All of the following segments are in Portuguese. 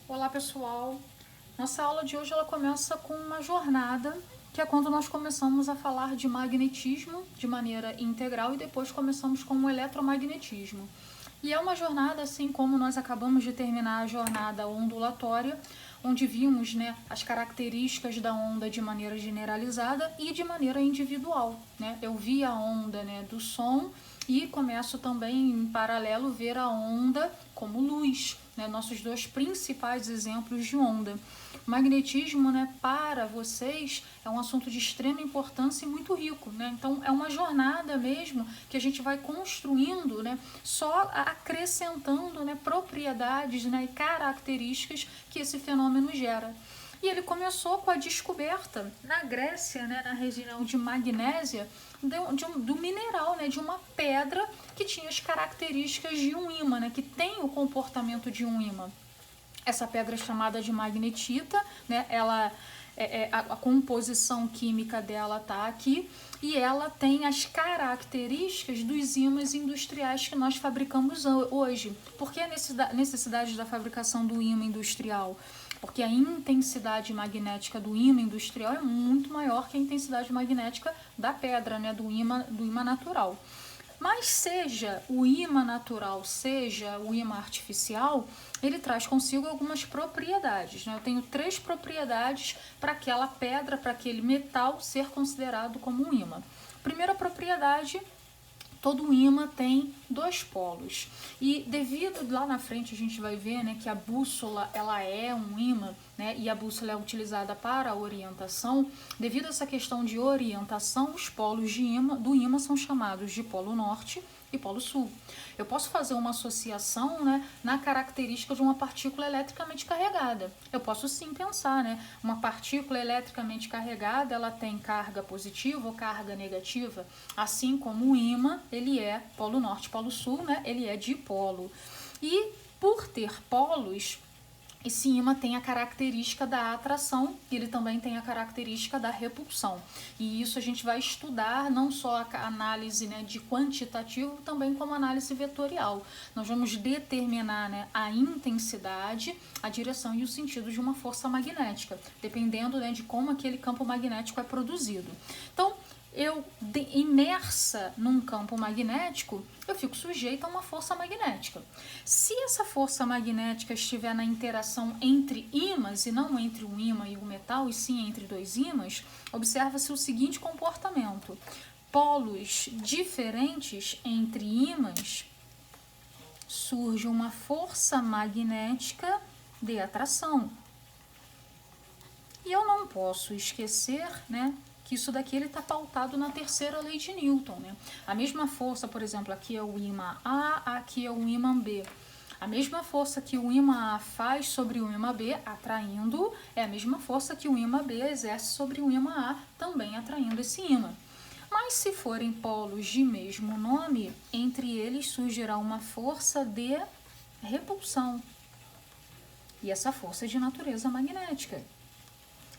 Olá pessoal, nossa aula de hoje ela começa com uma jornada que é quando nós começamos a falar de magnetismo de maneira integral e depois começamos com o eletromagnetismo. E é uma jornada assim como nós acabamos de terminar a jornada ondulatória, onde vimos as características da onda de maneira generalizada e de maneira individual. Eu vi a onda do som e começo também em paralelo ver a onda como luz, nossos dois principais exemplos de onda. O magnetismo, para vocês é um assunto de extrema importância e muito rico, Então é uma jornada mesmo que a gente vai construindo, só acrescentando, propriedades, e características que esse fenômeno gera. E ele começou com a descoberta na Grécia, na região de Magnésia, do mineral, de uma pedra que tinha as características de um ímã, que tem o comportamento de um ímã. Essa pedra é chamada de magnetita, ela a composição química dela está aqui e ela tem as características dos ímãs industriais que nós fabricamos hoje. Por que a necessidade da fabricação do ímã industrial? Porque a intensidade magnética do ímã industrial é muito maior que a intensidade magnética da pedra, do ímã natural. Mas seja o ímã natural, seja o ímã artificial, ele traz consigo algumas propriedades. Eu tenho 3 propriedades para aquela pedra, para aquele metal ser considerado como um ímã. Primeira propriedade: todo ímã tem 2 polos. E devido, lá na frente a gente vai ver que a bússola ela é um ímã, e a bússola é utilizada para a orientação. Devido a essa questão de orientação, os polos do ímã são chamados de polo norte e polo sul. Eu posso fazer uma associação na característica de uma partícula eletricamente carregada. Eu posso sim pensar, uma partícula eletricamente carregada, ela tem carga positiva ou carga negativa, assim como o ímã, ele é polo norte, polo sul, ele é dipolo. E por ter polos, esse ímã tem a característica da atração e ele também tem a característica da repulsão. E isso a gente vai estudar não só a análise de quantitativo, também como análise vetorial. Nós vamos determinar a intensidade, a direção e o sentido de uma força magnética, dependendo de como aquele campo magnético é produzido. Então, eu imersa num campo magnético, eu fico sujeita a uma força magnética. Se essa força magnética estiver na interação entre ímãs, e não entre um ímã e o metal, e sim entre 2 ímãs, observa-se o seguinte comportamento: polos diferentes entre ímãs, surge uma força magnética de atração. E eu não posso esquecer, que isso daqui está pautado na terceira lei de Newton. A mesma força, por exemplo, aqui é o ímã A, aqui é o ímã B. A mesma força que o ímã A faz sobre o ímã B, atraindo, é a mesma força que o ímã B exerce sobre o ímã A, também atraindo esse ímã. Mas se forem polos de mesmo nome, entre eles surgirá uma força de repulsão. E essa força é de natureza magnética.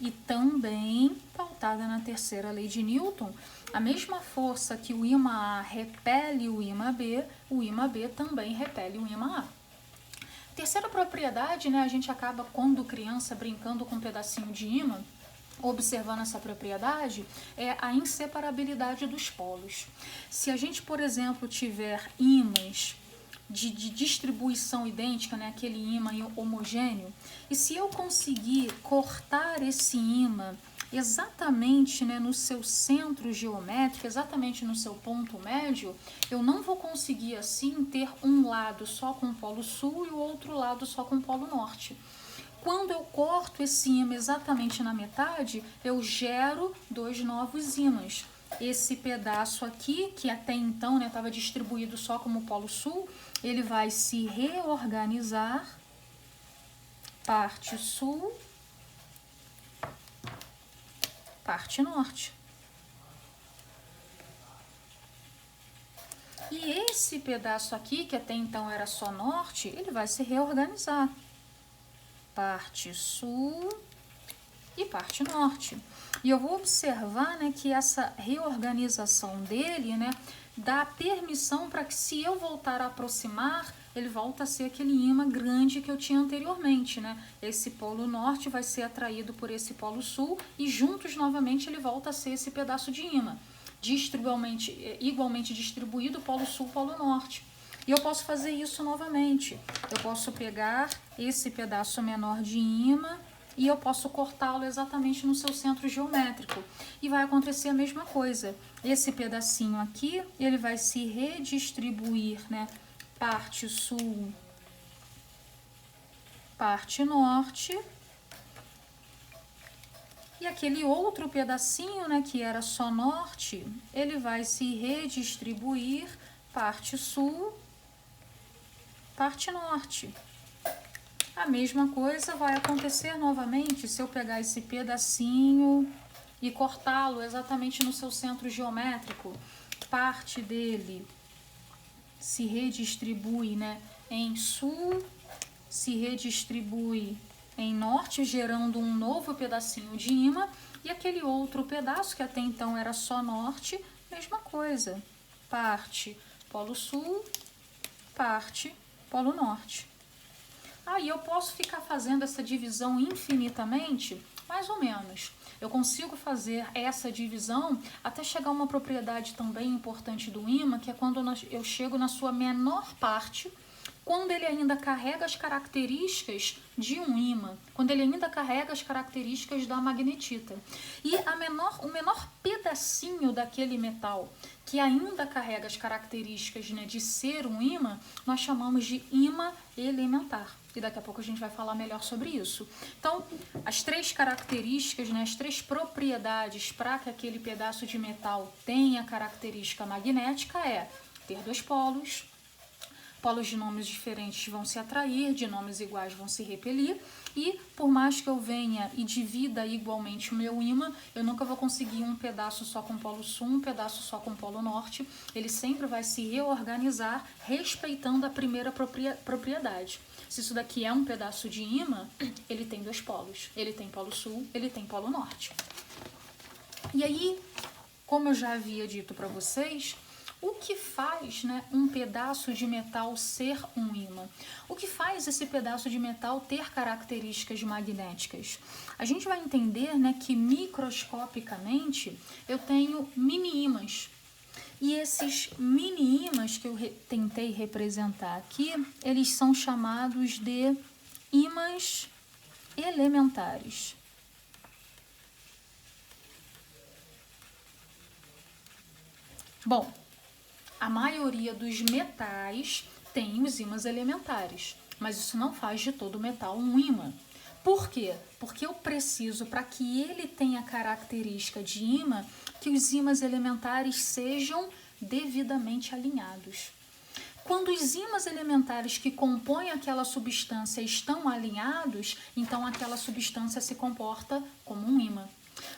E também pautada na terceira lei de Newton, a mesma força que o ímã A repele o ímã B também repele o ímã A. Terceira propriedade, a gente acaba, quando criança, brincando com um pedacinho de ímã, observando essa propriedade, é a inseparabilidade dos polos. Se a gente, por exemplo, tiver ímãs de distribuição idêntica, aquele ímã homogêneo, e se eu conseguir cortar esse ímã exatamente no seu centro geométrico, exatamente no seu ponto médio, eu não vou conseguir assim ter um lado só com o polo sul e o outro lado só com o polo norte. Quando eu corto esse ímã exatamente na metade, eu gero 2 novos ímãs. Esse pedaço aqui, que até então estava distribuído só como polo sul, ele vai se reorganizar, parte sul, parte norte. E esse pedaço aqui, que até então era só norte, ele vai se reorganizar, parte sul e parte norte. E eu vou observar que essa reorganização dele dá permissão para que, se eu voltar a aproximar, ele volta a ser aquele ímã grande que eu tinha anteriormente, né? Esse polo norte vai ser atraído por esse polo sul e juntos novamente ele volta a ser esse pedaço de ímã, igualmente distribuído, polo sul, polo norte. E eu posso fazer isso novamente. Eu posso pegar esse pedaço menor de ímã e eu posso cortá-lo exatamente no seu centro geométrico. E vai acontecer a mesma coisa. Esse pedacinho aqui, ele vai se redistribuir, né? Parte sul, parte norte. E aquele outro pedacinho, né, que era só norte, ele vai se redistribuir parte sul, parte norte. A mesma coisa vai acontecer novamente se eu pegar esse pedacinho e cortá-lo exatamente no seu centro geométrico. Parte dele se redistribui, né, em sul, se redistribui em norte, gerando um novo pedacinho de ímã, e aquele outro pedaço que até então era só norte, mesma coisa. Parte polo sul, parte polo norte. Aí eu posso ficar fazendo essa divisão infinitamente? Mais ou menos. Eu consigo fazer essa divisão até chegar a uma propriedade também importante do ímã, que é quando eu chego na sua menor parte, quando ele ainda carrega as características de um ímã, quando ele ainda carrega as características da magnetita. E o menor pedacinho daquele metal que ainda carrega as características, né, de ser um ímã, nós chamamos de ímã elementar. E daqui a pouco a gente vai falar melhor sobre isso. Então, as três características, né, as três propriedades para que aquele pedaço de metal tenha característica magnética é ter dois polos. Polos de nomes diferentes vão se atrair, de nomes iguais vão se repelir, e por mais que eu venha e divida igualmente o meu ímã, eu nunca vou conseguir um pedaço só com polo sul, um pedaço só com polo norte. Ele sempre vai se reorganizar respeitando a primeira propriedade. Se isso daqui é um pedaço de ímã, ele tem dois polos. Ele tem polo sul, ele tem polo norte. E aí, como eu já havia dito para vocês, o que faz, né, um pedaço de metal ser um ímã? O que faz esse pedaço de metal ter características magnéticas? A gente vai entender, né, que microscopicamente eu tenho mini-ímãs. E esses mini-ímãs que eu tentei representar aqui, eles são chamados de ímãs elementares. Bom, a maioria dos metais tem os ímãs elementares, mas isso não faz de todo metal um ímã. Por quê? Porque eu preciso, para que ele tenha característica de ímã, que os ímãs elementares sejam devidamente alinhados. Quando os ímãs elementares que compõem aquela substância estão alinhados, então aquela substância se comporta como um ímã.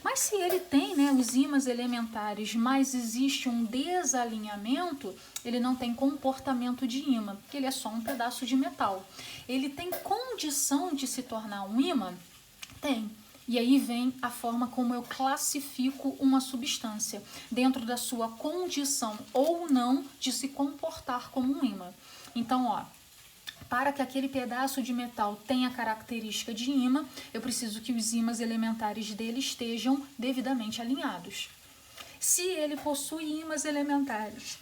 Mas se ele tem, né, os ímãs elementares, mas existe um desalinhamento, ele não tem comportamento de ímã, porque ele é só um pedaço de metal. Ele tem condição de se tornar um ímã? Tem. E aí vem a forma como eu classifico uma substância, dentro da sua condição ou não de se comportar como um ímã. Então, ó, para que aquele pedaço de metal tenha característica de ímã, eu preciso que os ímãs elementares dele estejam devidamente alinhados. Se ele possui ímãs elementares,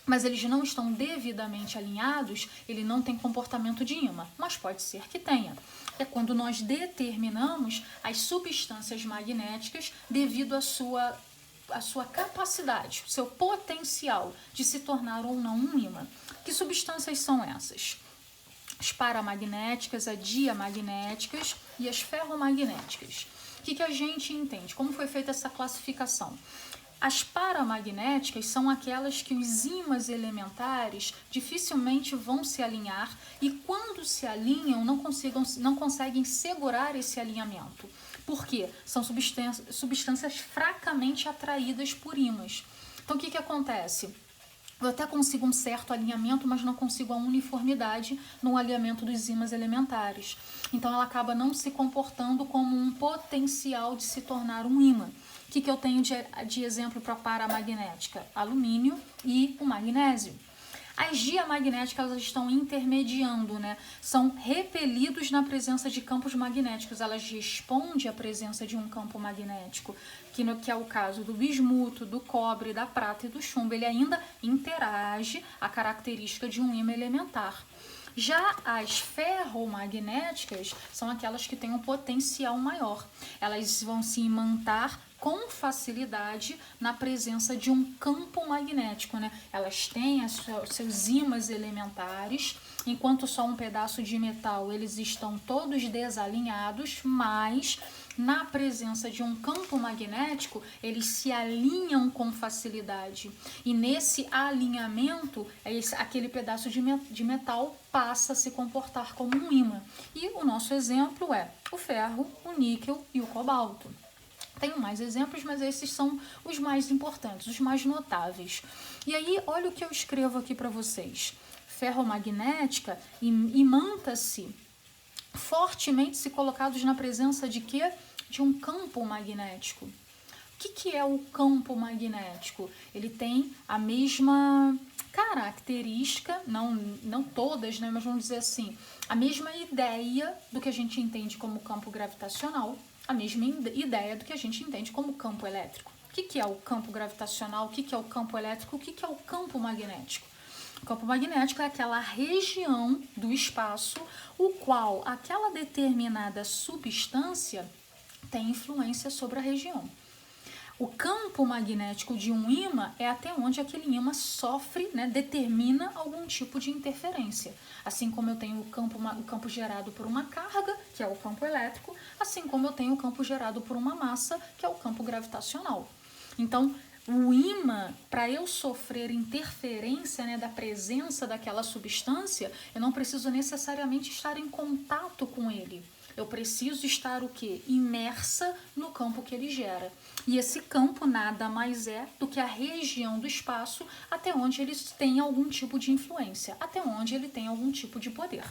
mas eles não estão devidamente alinhados, ele não tem comportamento de ímã, mas pode ser que tenha. É quando nós determinamos as substâncias magnéticas devido à sua capacidade, seu potencial de se tornar ou não um ímã. Que substâncias são essas? As paramagnéticas, as diamagnéticas e as ferromagnéticas. O que a gente entende? Como foi feita essa classificação? As paramagnéticas são aquelas que os ímãs elementares dificilmente vão se alinhar e quando se alinham não conseguem segurar esse alinhamento. Por quê? São substâncias fracamente atraídas por ímãs. Então o que acontece? Eu até consigo um certo alinhamento, mas não consigo a uniformidade no alinhamento dos ímãs elementares. Então ela acaba não se comportando como um potencial de se tornar um ímã. O que eu tenho de exemplo para a paramagnética? Alumínio e o magnésio. As diamagnéticas, elas estão intermediando, né? São repelidos na presença de campos magnéticos. Elas respondem à presença de um campo magnético, que é o caso do bismuto, do cobre, da prata e do chumbo. Ele ainda interage a característica de um ímã elementar. Já as ferromagnéticas são aquelas que têm um potencial maior. Elas vão se imantar com facilidade na presença de um campo magnético, né? Elas têm seus ímãs elementares, enquanto só um pedaço de metal eles estão todos desalinhados, mas na presença de um campo magnético, eles se alinham com facilidade. E nesse alinhamento, aquele pedaço de metal passa a se comportar como um ímã. E o nosso exemplo é o ferro, o níquel e o cobalto. Tenho mais exemplos, mas esses são os mais importantes, os mais notáveis. E aí, olha o que eu escrevo aqui para vocês. Ferromagnética imanta-se fortemente se colocados na presença de quê? De um campo magnético. O que é o campo magnético? Ele tem a mesma característica, não todas, né, mas vamos dizer assim, a mesma ideia do que a gente entende como campo gravitacional, a mesma ideia do que a gente entende como campo elétrico. O que é o campo gravitacional? O que é o campo elétrico? O que é o campo magnético? O campo magnético é aquela região do espaço o qual aquela determinada substância tem influência sobre a região. O campo magnético de um ímã é até onde aquele ímã sofre, né, determina algum tipo de interferência. Assim como eu tenho o campo gerado por uma carga, que é o campo elétrico, assim como eu tenho o campo gerado por uma massa, que é o campo gravitacional. Então, o ímã, para eu sofrer interferência, né, da presença daquela substância, eu não preciso necessariamente estar em contato com ele. Eu preciso estar o quê? Imersa no campo que ele gera. E esse campo nada mais é do que a região do espaço até onde ele tem algum tipo de influência, até onde ele tem algum tipo de poder.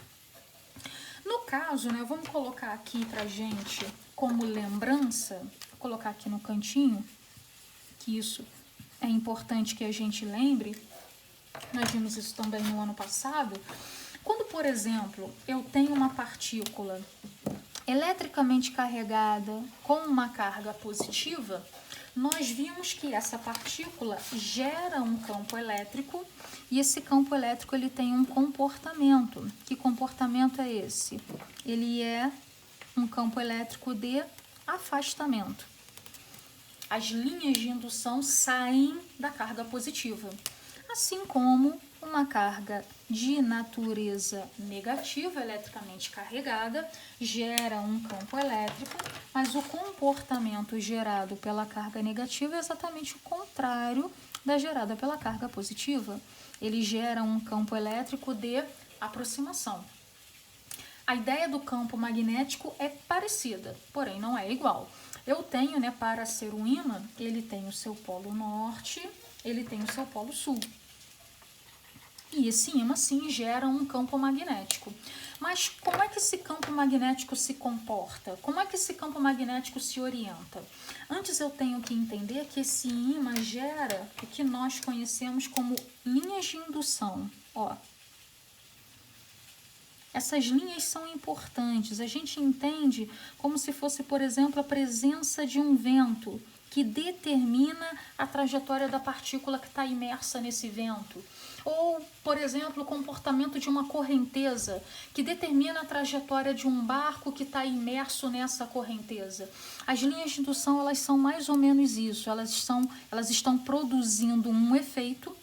No caso, né, vamos colocar aqui pra gente como lembrança, vou colocar aqui no cantinho, que isso é importante que a gente lembre, nós vimos isso também no ano passado. Quando, por exemplo, eu tenho uma partícula eletricamente carregada com uma carga positiva, nós vimos que essa partícula gera um campo elétrico e esse campo elétrico ele tem um comportamento. Que comportamento é esse? Ele é um campo elétrico de afastamento. As linhas de indução saem da carga positiva, assim como uma carga de natureza negativa, eletricamente carregada, gera um campo elétrico, mas o comportamento gerado pela carga negativa é exatamente o contrário da gerada pela carga positiva. Ele gera um campo elétrico de aproximação. A ideia do campo magnético é parecida, porém não é igual. Eu tenho, né, para ser um ímã, ele tem o seu polo norte, ele tem o seu polo sul. E esse ímã, sim, gera um campo magnético. Mas como é que esse campo magnético se comporta? Como é que esse campo magnético se orienta? Antes eu tenho que entender que esse ímã gera o que nós conhecemos como linhas de indução. Ó, essas linhas são importantes. A gente entende como se fosse, por exemplo, a presença de um vento que determina a trajetória da partícula que está imersa nesse vento. Ou, por exemplo, o comportamento de uma correnteza que determina a trajetória de um barco que está imerso nessa correnteza. As linhas de indução, elas são mais ou menos isso. Elas estão produzindo um efeito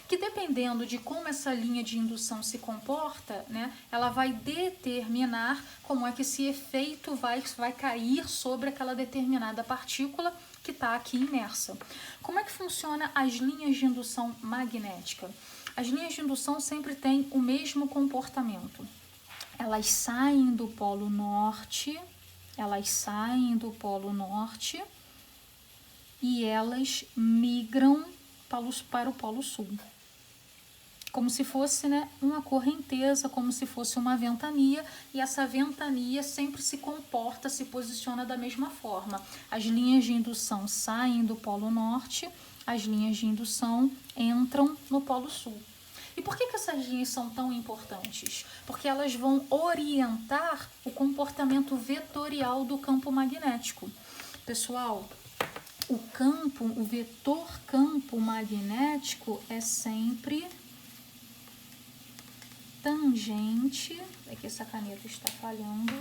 que, dependendo de como essa linha de indução se comporta, né, ela vai determinar como é que esse efeito vai cair sobre aquela determinada partícula que está aqui imersa. Como é que funciona as linhas de indução magnética? As linhas de indução sempre têm o mesmo comportamento. Elas saem do polo norte, e elas migram para o polo sul. Como se fosse, né, uma correnteza, como se fosse uma ventania, e essa ventania sempre se comporta, se posiciona da mesma forma. As linhas de indução saem do polo norte, as linhas de indução entram no polo sul. E por que essas linhas são tão importantes? Porque elas vão orientar o comportamento vetorial do campo magnético. Pessoal, o vetor campo magnético é sempre tangente. É que essa caneta está falhando.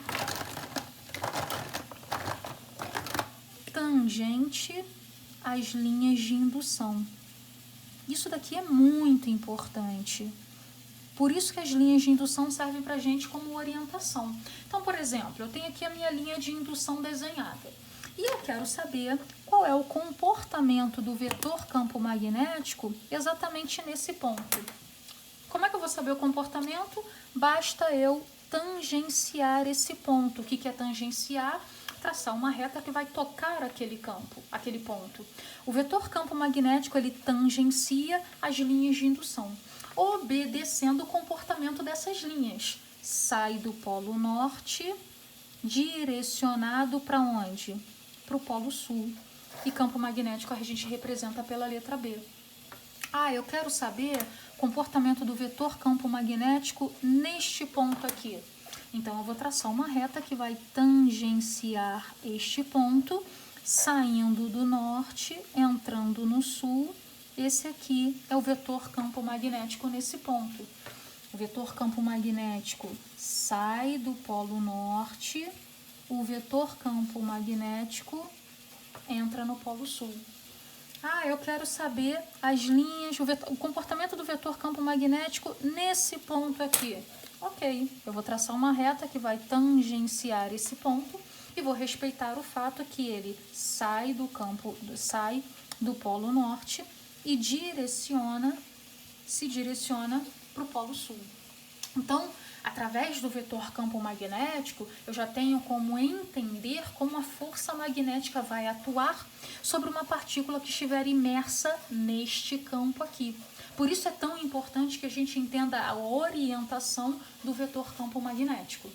Tangente às linhas de indução. Isso daqui é muito importante. Por isso que as linhas de indução servem para a gente como orientação. Então, por exemplo, eu tenho aqui a minha linha de indução desenhada. E eu quero saber qual é o comportamento do vetor campo magnético exatamente nesse ponto. Como é que eu vou saber o comportamento? Basta eu tangenciar esse ponto. O que é tangenciar? Traçar uma reta que vai tocar aquele campo, aquele ponto. O vetor campo magnético, ele tangencia as linhas de indução, obedecendo o comportamento dessas linhas. Sai do polo norte, direcionado para onde? Para o polo sul. E campo magnético a gente representa pela letra B. Eu quero saber o comportamento do vetor campo magnético neste ponto aqui. Então, eu vou traçar uma reta que vai tangenciar este ponto, saindo do norte, entrando no sul. Esse aqui é o vetor campo magnético nesse ponto. O vetor campo magnético sai do polo norte, o vetor campo magnético entra no polo sul. Eu quero saber as linhas, o comportamento do vetor campo magnético nesse ponto aqui. Ok, eu vou traçar uma reta que vai tangenciar esse ponto e vou respeitar o fato que ele sai do polo norte e se direciona para o polo sul. Então, através do vetor campo magnético, eu já tenho como entender como a força magnética vai atuar sobre uma partícula que estiver imersa neste campo aqui. Por isso é tão importante que a gente entenda a orientação do vetor campo magnético.